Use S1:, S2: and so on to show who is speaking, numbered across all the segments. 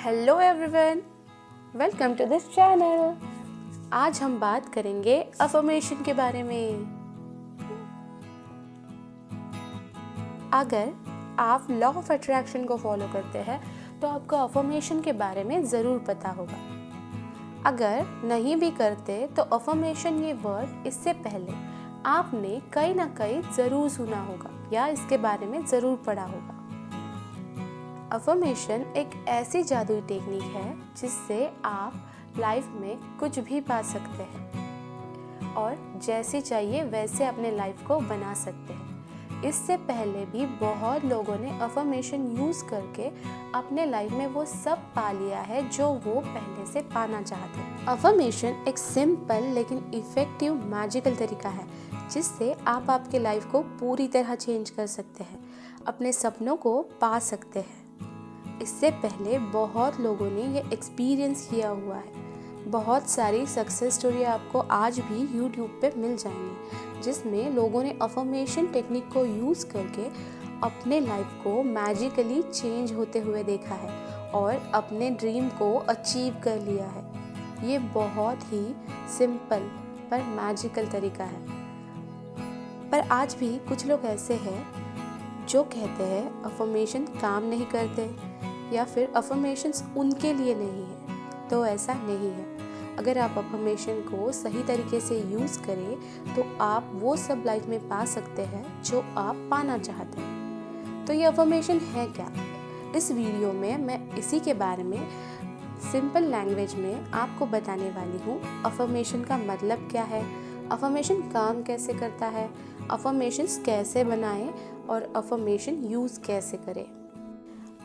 S1: Hello everyone, welcome to this channel. आज हम बात करेंगे अफर्मेशन के बारे में। अगर आप लॉ ऑफ अट्रैक्शन को फॉलो करते हैं तो आपको अफर्मेशन के बारे में ज़रूर पता होगा। अगर नहीं भी करते तो अफर्मेशन ये वर्ड इससे पहले आपने कहीं ना कहीं ज़रूर सुना होगा या इसके बारे में ज़रूर पढ़ा होगा। अफर्मेशन एक ऐसी जादुई टेक्निक है जिससे आप लाइफ में कुछ भी पा सकते हैं और जैसे चाहिए वैसे अपने लाइफ को बना सकते हैं। इससे पहले भी बहुत लोगों ने अफर्मेशन यूज़ करके अपने लाइफ में वो सब पा लिया है जो वो पहले से पाना चाहते हैं। अफर्मेशन एक सिंपल लेकिन इफ़ेक्टिव मैजिकल तरीका है जिससे आप आपके लाइफ को पूरी तरह चेंज कर सकते हैं, अपने सपनों को पा सकते हैं। इससे पहले बहुत लोगों ने ये एक्सपीरियंस किया हुआ है। बहुत सारी सक्सेस स्टोरी आपको आज भी यूट्यूब पे मिल जाएंगी जिसमें लोगों ने अफर्मेशन टेक्निक को यूज़ करके अपने लाइफ को मैजिकली चेंज होते हुए देखा है और अपने ड्रीम को अचीव कर लिया है। ये बहुत ही सिंपल पर मैजिकल तरीका है। पर आज भी कुछ लोग ऐसे हैं जो कहते हैं अफर्मेशन काम नहीं करते या फिर अफर्मेशंस उनके लिए नहीं है। तो ऐसा नहीं है। अगर आप अफर्मेशन को सही तरीके से यूज़ करें तो आप वो सब लाइफ में पा सकते हैं जो आप पाना चाहते हैं। तो ये अफर्मेशन है क्या? इस वीडियो में मैं इसी के बारे में सिंपल लैंग्वेज में आपको बताने वाली हूँ। अफर्मेशन का मतलब क्या है, अफर्मेशन काम कैसे करता है, अफर्मेशंस कैसे बनाएं और अफर्मेशन यूज़ कैसे करें।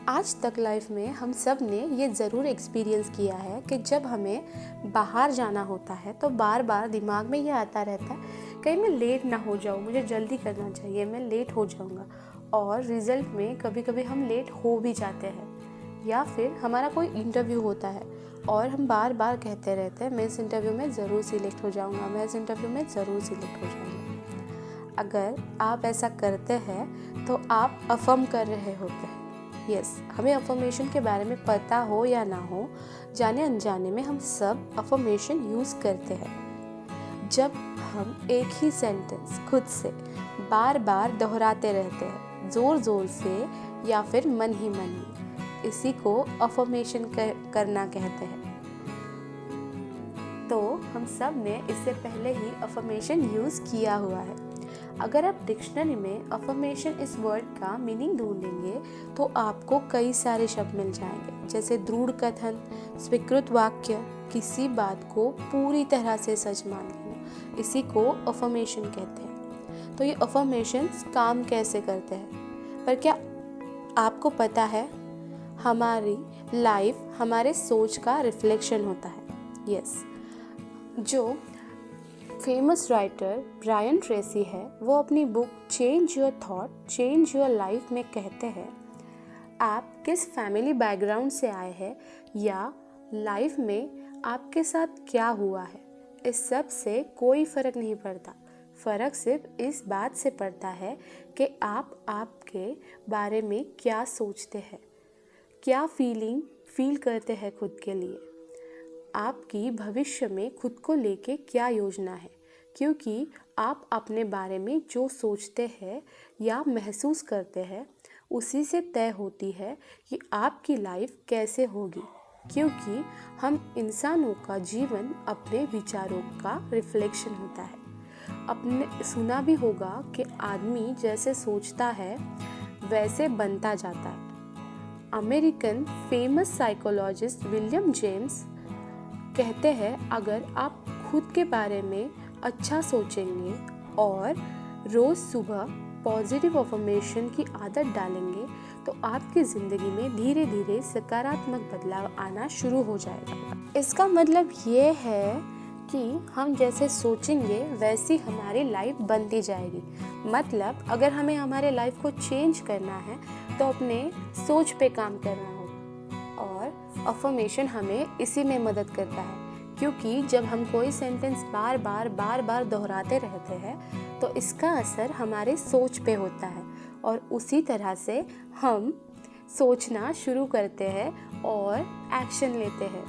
S1: आज तक लाइफ में हम सब ने ये ज़रूर एक्सपीरियंस किया है कि जब हमें बाहर जाना होता है तो बार बार दिमाग में ये आता रहता है कहीं मैं लेट ना हो जाऊँ, मुझे जल्दी करना चाहिए, मैं लेट हो जाऊँगा। और रिज़ल्ट में कभी कभी हम लेट हो भी जाते हैं। या फिर हमारा कोई इंटरव्यू होता है और हम बार बार कहते रहते हैं मैं इस इंटरव्यू में ज़रूर सिलेक्ट हो जाऊँगा, मैं इस इंटरव्यू में ज़रूर सिलेक्ट हो जाऊँगा। अगर आप ऐसा करते हैं तो आप अफर्म कर रहे होते हैं। यस, हमें अफर्मेशन के बारे में पता हो या ना हो, जाने अनजाने में हम सब अफर्मेशन यूज़ करते हैं। जब हम एक ही सेंटेंस खुद से बार बार दोहराते रहते हैं, ज़ोर ज़ोर से या फिर मन ही मन में, इसी को अफर्मेशन करना कहते हैं। तो हम सब ने इससे पहले ही अफर्मेशन यूज़ किया हुआ है। अगर आप डिक्शनरी में अफर्मेशन इस वर्ड का मीनिंग ढूंढेंगे तो आपको कई सारे शब्द मिल जाएंगे, जैसे दृढ़ कथन, स्वीकृत वाक्य, किसी बात को पूरी तरह से सच मान लेना, इसी को अफर्मेशन कहते हैं। तो ये अफर्मेशंस काम कैसे करते हैं? पर क्या आपको पता है हमारी लाइफ हमारे सोच का रिफ्लेक्शन होता है। यस, जो फेमस राइटर ब्रायन ट्रेसी है वो अपनी book change your thought change your life में कहते हैं आप किस फैमिली बैकग्राउंड से आए हैं या लाइफ में आपके साथ क्या हुआ है, इस सब से कोई फ़र्क नहीं पड़ता। फ़र्क सिर्फ इस बात से पड़ता है कि आप आपके बारे में क्या सोचते हैं, क्या फील करते हैं खुद के लिए, आपकी भविष्य में खुद को लेके क्या योजना है। क्योंकि आप अपने बारे में जो सोचते हैं या महसूस करते हैं उसी से तय होती है कि आपकी लाइफ कैसे होगी। क्योंकि हम इंसानों का जीवन अपने विचारों का रिफ्लेक्शन होता है। आपने सुना भी होगा कि आदमी जैसे सोचता है वैसे बनता जाता है। American famous psychologist William James कहते हैं अगर आप खुद के बारे में अच्छा सोचेंगे और रोज़ सुबह पॉजिटिव अफर्मेशन की आदत डालेंगे तो आपकी ज़िंदगी में धीरे धीरे सकारात्मक बदलाव आना शुरू हो जाएगा। इसका मतलब ये है कि हम जैसे सोचेंगे वैसी हमारी लाइफ बनती जाएगी। मतलब अगर हमें हमारे लाइफ को चेंज करना है तो अपने सोच पे काम करना होगा और अफर्मेशन हमें इसी में मदद करता है। क्योंकि जब हम कोई सेंटेंस बार बार दोहराते रहते हैं तो इसका असर हमारे सोच पे होता है और उसी तरह से हम सोचना शुरू करते हैं और एक्शन लेते हैं।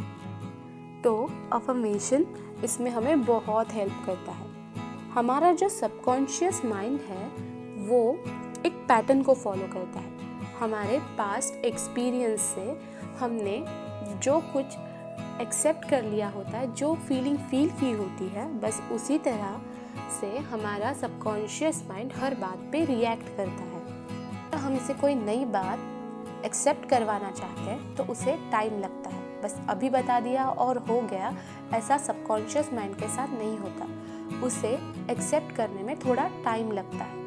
S1: तो अफर्मेशन इसमें हमें बहुत हेल्प करता है। हमारा जो सबकॉन्शियस माइंड है वो एक पैटर्न को फॉलो करता है। हमारे पास्ट एक्सपीरियंस से हमने जो कुछ एक्सेप्ट कर लिया होता है, जो फीलिंग फील की होती है, बस उसी तरह से हमारा सबकॉन्शियस माइंड हर बात पे रिएक्ट करता है। तो हम इसे कोई नई बात एक्सेप्ट करवाना चाहते हैं तो उसे टाइम लगता है। बस अभी बता दिया और हो गया, ऐसा सबकॉन्शियस माइंड के साथ नहीं होता। उसे एक्सेप्ट करने में थोड़ा टाइम लगता है।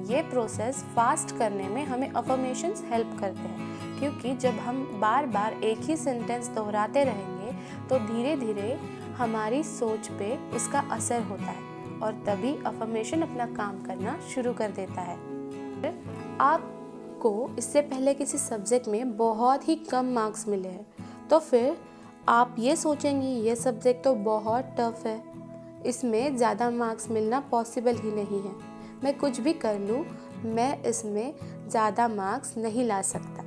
S1: ये प्रोसेस फास्ट करने में हमें अफर्मेशंस हेल्प करते हैं, क्योंकि जब हम बार बार एक ही सेंटेंस दोहराते रहेंगे तो धीरे धीरे हमारी सोच पे उसका असर होता है और तभी अफर्मेशन अपना काम करना शुरू कर देता है। आपको इससे पहले किसी सब्जेक्ट में बहुत ही कम मार्क्स मिले हैं तो फिर आप ये सोचेंगे ये सब्जेक्ट तो बहुत टफ है, इसमें ज़्यादा मार्क्स मिलना पॉसिबल ही नहीं है, मैं कुछ भी कर लूँ मैं इसमें ज़्यादा मार्क्स नहीं ला सकता।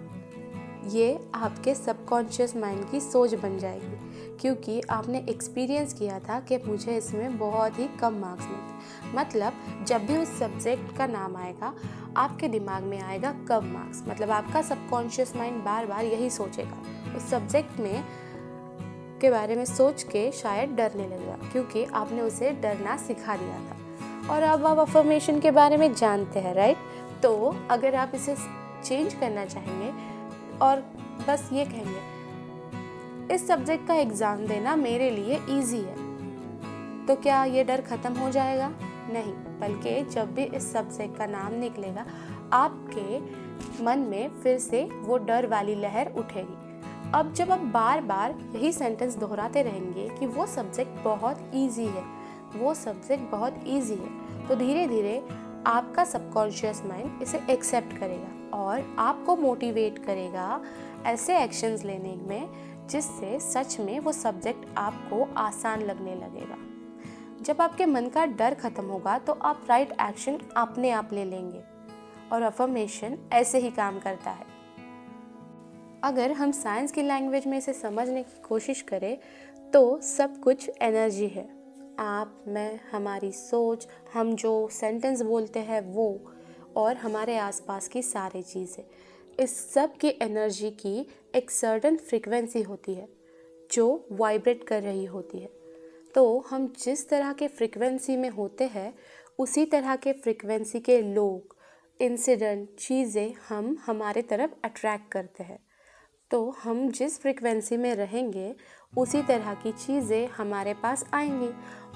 S1: ये आपके सबकॉन्शियस माइंड की सोच बन जाएगी, क्योंकि आपने एक्सपीरियंस किया था कि मुझे इसमें बहुत ही कम मार्क्स मिलते। मतलब जब भी उस सब्जेक्ट का नाम आएगा आपके दिमाग में आएगा कम मार्क्स, मतलब आपका सबकॉन्शियस माइंड बार बार यही सोचेगा, उस सब्जेक्ट में के बारे में सोच के शायद डरने लगेगा, क्योंकि आपने उसे डरना सिखा दिया था। और अब आप अफर्मेशन के बारे में जानते हैं, राइट? तो अगर आप इसे चेंज करना चाहेंगे और बस ये कहेंगे इस सब्जेक्ट का एग्ज़ाम देना मेरे लिए इजी है, तो क्या ये डर ख़त्म हो जाएगा? नहीं, बल्कि जब भी इस सब्जेक्ट का नाम निकलेगा आपके मन में फिर से वो डर वाली लहर उठेगी। अब जब आप बार बार यही सेंटेंस दोहराते रहेंगे कि वो सब्जेक्ट बहुत इजी है, वो सब्जेक्ट बहुत इजी है, तो धीरे धीरे आपका सबकॉन्शियस माइंड इसे एक्सेप्ट करेगा और आपको मोटिवेट करेगा ऐसे एक्शंस लेने में जिससे सच में वो सब्जेक्ट आपको आसान लगने लगेगा। जब आपके मन का डर खत्म होगा तो आप राइट एक्शन अपने आप ले लेंगे और अफर्मेशन ऐसे ही काम करता है। अगर हम साइंस की लैंग्वेज में इसे समझने की कोशिश करें तो सब कुछ एनर्जी है। आप, मैं, हमारी सोच, हम जो सेंटेंस बोलते हैं वो, और हमारे आसपास की सारी चीज़ें, इस सब की एनर्जी की एक सर्टेन फ्रीक्वेंसी होती है जो वाइब्रेट कर रही होती है। तो हम जिस तरह के फ्रीक्वेंसी में होते हैं उसी तरह के फ्रीक्वेंसी के लोग, इंसिडेंट, चीज़ें हम हमारे तरफ अट्रैक्ट करते हैं। तो हम जिस फ्रीक्वेंसी में रहेंगे उसी तरह की चीज़ें हमारे पास आएंगी,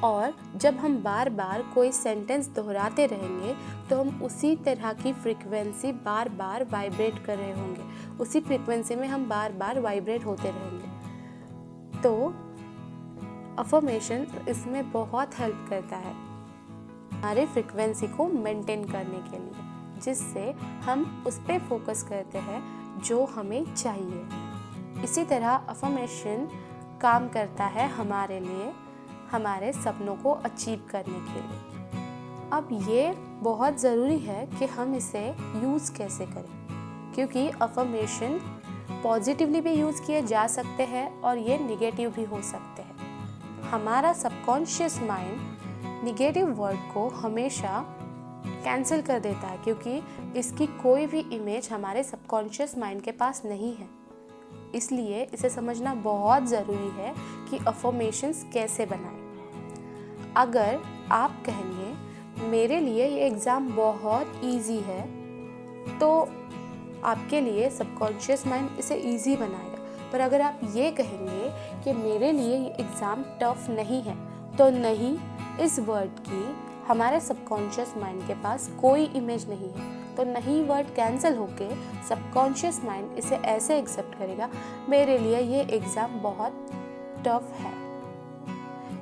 S1: और जब हम बार बार कोई सेंटेंस दोहराते रहेंगे तो हम उसी तरह की फ्रीक्वेंसी बार बार वाइब्रेट कर रहे होंगे, उसी फ्रीक्वेंसी में हम बार बार वाइब्रेट होते रहेंगे। तो अफर्मेशन इसमें बहुत हेल्प करता है हमारे फ्रीक्वेंसी को मेंटेन करने के लिए, जिससे हम उस पर फोकस करते हैं जो हमें चाहिए। इसी तरह अफर्मेशन काम करता है हमारे लिए, हमारे सपनों को अचीव करने के लिए। अब ये बहुत ज़रूरी है कि हम इसे यूज़ कैसे करें, क्योंकि अफर्मेशन पॉजिटिवली भी यूज़ किए जा सकते हैं और ये निगेटिव भी हो सकते हैं। हमारा सबकॉन्शियस माइंड निगेटिव वर्ड को हमेशा कैंसिल कर देता है, क्योंकि इसकी कोई भी इमेज हमारे सबकॉन्शियस माइंड के पास नहीं है। इसलिए इसे समझना बहुत ज़रूरी है कि अफर्मेशंस कैसे बनाएं। अगर आप कहेंगे मेरे लिए ये एग्ज़ाम बहुत इजी है, तो आपके लिए सबकॉन्शियस माइंड इसे इजी बनाएगा। पर अगर आप ये कहेंगे कि मेरे लिए ये एग्ज़ाम टफ नहीं है, तो नहीं, इस वर्ड की हमारे सबकॉन्शियस माइंड के पास कोई इमेज नहीं है, तो नहीं वर्ड कैंसिल होके सबकॉन्शियस माइंड इसे ऐसे एक्सेप्ट करेगा, मेरे लिए ये एग्ज़ाम बहुत टफ है।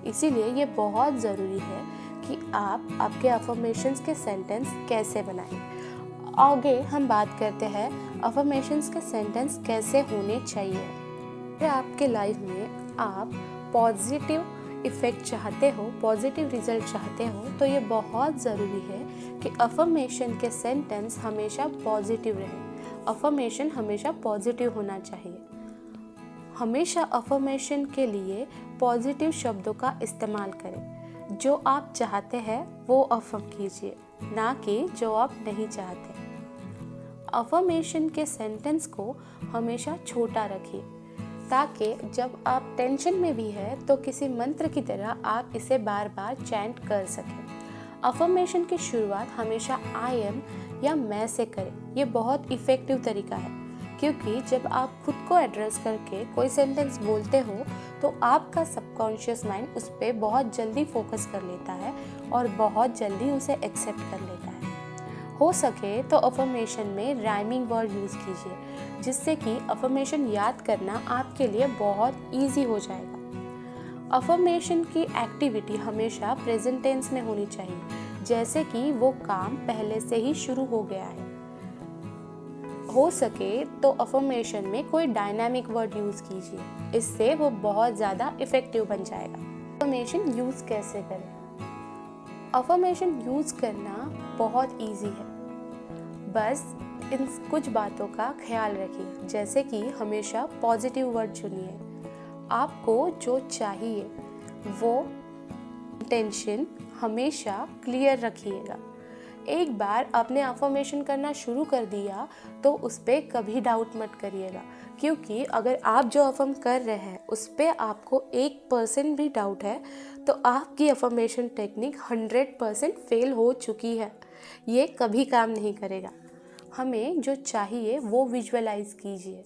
S1: इसीलिए ये बहुत ज़रूरी है कि आप आपके अफर्मेशंस के सेंटेंस कैसे बनाएं। आगे हम बात करते हैं अफर्मेशंस के सेंटेंस कैसे होने चाहिए। अगर आपके लाइफ में आप पॉजिटिव इफ़ेक्ट चाहते हो, पॉजिटिव रिजल्ट चाहते हो, तो ये बहुत ज़रूरी है कि अफर्मेशन के सेंटेंस हमेशा पॉजिटिव रहे। अफर्मेशन हमेशा पॉजिटिव होना चाहिए। हमेशा अफर्मेशन के लिए पॉजिटिव शब्दों का इस्तेमाल करें। जो आप चाहते हैं वो अफर्म कीजिए, ना कि जो आप नहीं चाहते। अफर्मेशन के सेंटेंस को हमेशा छोटा रखिए, ताकि जब आप टेंशन में भी हैं तो किसी मंत्र की तरह आप इसे बार बार चैंट कर सकें। अफर्मेशन की शुरुआत हमेशा आई एम या मैं से करें। ये बहुत इफ़ेक्टिव तरीका है, क्योंकि जब आप खुद को एड्रेस करके कोई सेंटेंस बोलते हो तो आपका सबकॉन्शियस माइंड उस पर बहुत जल्दी फोकस कर लेता है और बहुत जल्दी उसे एक्सेप्ट कर लेता है। हो सके तो अफर्मेशन में राइमिंग वर्ड यूज़ कीजिए, जिससे कि अफर्मेशन याद करना आपके लिए बहुत ईजी हो जाएगा। अफर्मेशन की एक्टिविटी हमेशा प्रेजेंट टेंस में होनी चाहिए, जैसे कि वो काम पहले से ही शुरू हो गया है। हो सके तो अफर्मेशन में कोई डायनामिक वर्ड यूज़ कीजिए, इससे वो बहुत ज़्यादा इफ़ेक्टिव बन जाएगा। अफर्मेशन यूज़ कैसे करें? अफर्मेशन यूज़ करना बहुत इजी है। बस इन कुछ बातों का ख्याल रखिए, जैसे कि हमेशा पॉजिटिव वर्ड चुनिए। आपको जो चाहिए वो इंटेंशन हमेशा क्लियर रखिएगा। एक बार आपने अफर्मेशन करना शुरू कर दिया तो उस पर कभी डाउट मत करिएगा, क्योंकि अगर आप जो अफर्म कर रहे हैं उस पर आपको 1% भी डाउट है तो आपकी अफर्मेशन टेक्निक 100% फेल हो चुकी है। ये कभी काम नहीं करेगा। हमें जो चाहिए वो विजुअलाइज कीजिए।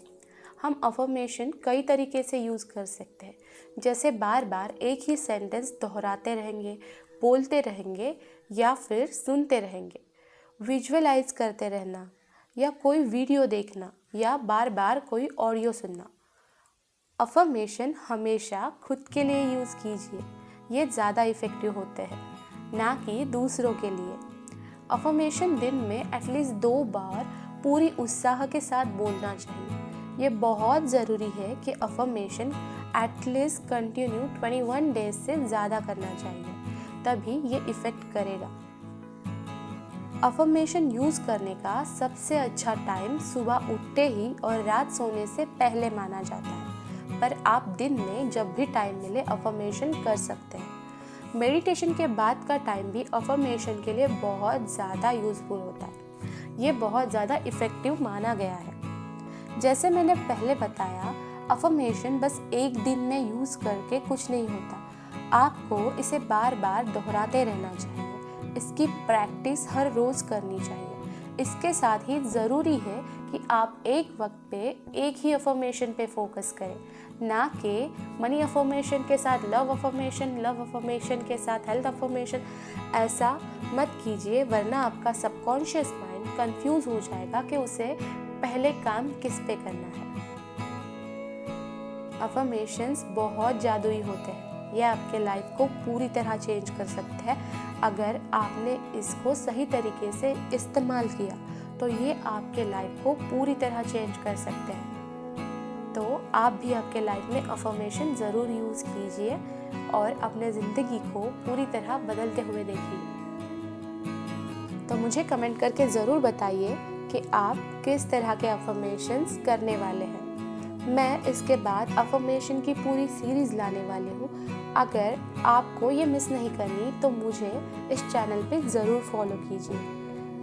S1: हम अफर्मेशन कई तरीके से यूज़ कर सकते हैं, जैसे बार बार एक ही सेंटेंस दोहराते रहेंगे, बोलते रहेंगे या फिर सुनते रहेंगे, विजुअलाइज करते रहना या कोई वीडियो देखना या बार बार कोई ऑडियो सुनना। अफर्मेशन हमेशा खुद के लिए यूज़ कीजिए, ये ज़्यादा इफ़ेक्टिव होते हैं, ना कि दूसरों के लिए। अफर्मेशन दिन में एटलीस्ट 2 बार पूरी उत्साह के साथ बोलना चाहिए। ये बहुत ज़रूरी है कि अफर्मेशन एटलीस्ट कंटिन्यू 21 डेज से ज़्यादा करना चाहिए, तभी ये इफ़ेक्ट करेगा। अफर्मेशन यूज़ करने का सबसे अच्छा टाइम सुबह उठते ही और रात सोने से पहले माना जाता है, पर आप दिन में जब भी टाइम मिले अफर्मेशन कर सकते हैं। मेडिटेशन के बाद का टाइम भी अफर्मेशन के लिए बहुत ज़्यादा यूज़फुल होता है। ये बहुत ज़्यादा इफ़ेक्टिव माना गया है। जैसे मैंने पहले बताया, अफर्मेशन बस एक दिन में यूज़ करके कुछ नहीं होता। आपको इसे बार बार दोहराते रहना चाहिए। इसकी प्रैक्टिस हर रोज़ करनी चाहिए। इसके साथ ही ज़रूरी है कि आप एक वक्त पे एक ही अफर्मेशन पे फोकस करें, ना कि मनी अफर्मेशन के साथ लव अफर्मेशन के साथ हेल्थ अफर्मेशन। ऐसा मत कीजिए, वरना आपका सबकॉन्शियस माइंड कंफ्यूज हो जाएगा कि उसे पहले काम किस पे करना है। अफर्मेशंस बहुत जादुई होते हैं। ये आपके लाइफ को पूरी तरह चेंज कर सकते हैं। अगर आपने इसको सही तरीके से इस्तेमाल किया तो ये आपके लाइफ को पूरी तरह चेंज कर सकते हैं। तो आप भी आपके लाइफ में अफर्मेशन ज़रूर यूज़ कीजिए और अपने ज़िंदगी को पूरी तरह बदलते हुए देखिए। तो मुझे कमेंट करके ज़रूर बताइए कि आप किस तरह के अफर्मेशंस करने वाले हैं। मैं इसके बाद अफर्मेशन की पूरी सीरीज़ लाने वाली हूँ। अगर आपको ये मिस नहीं करनी तो मुझे इस चैनल पे ज़रूर फॉलो कीजिए।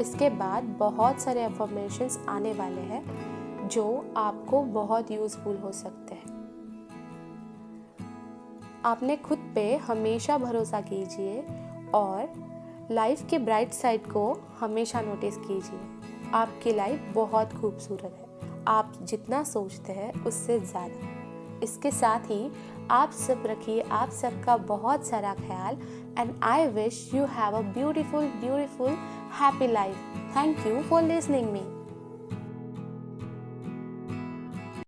S1: इसके बाद बहुत सारे अफर्मेशंस आने वाले हैं जो आपको बहुत यूज़फुल हो सकते हैं। आपने खुद पे हमेशा भरोसा कीजिए और लाइफ के ब्राइट साइड को हमेशा नोटिस कीजिए। आपकी लाइफ बहुत खूबसूरत है, आप जितना सोचते हैं उससे ज़्यादा। इसके साथ ही आप सब रखिए आप सबका बहुत सारा ख्याल। And I wish you have a beautiful happy life. Thank you for listening me.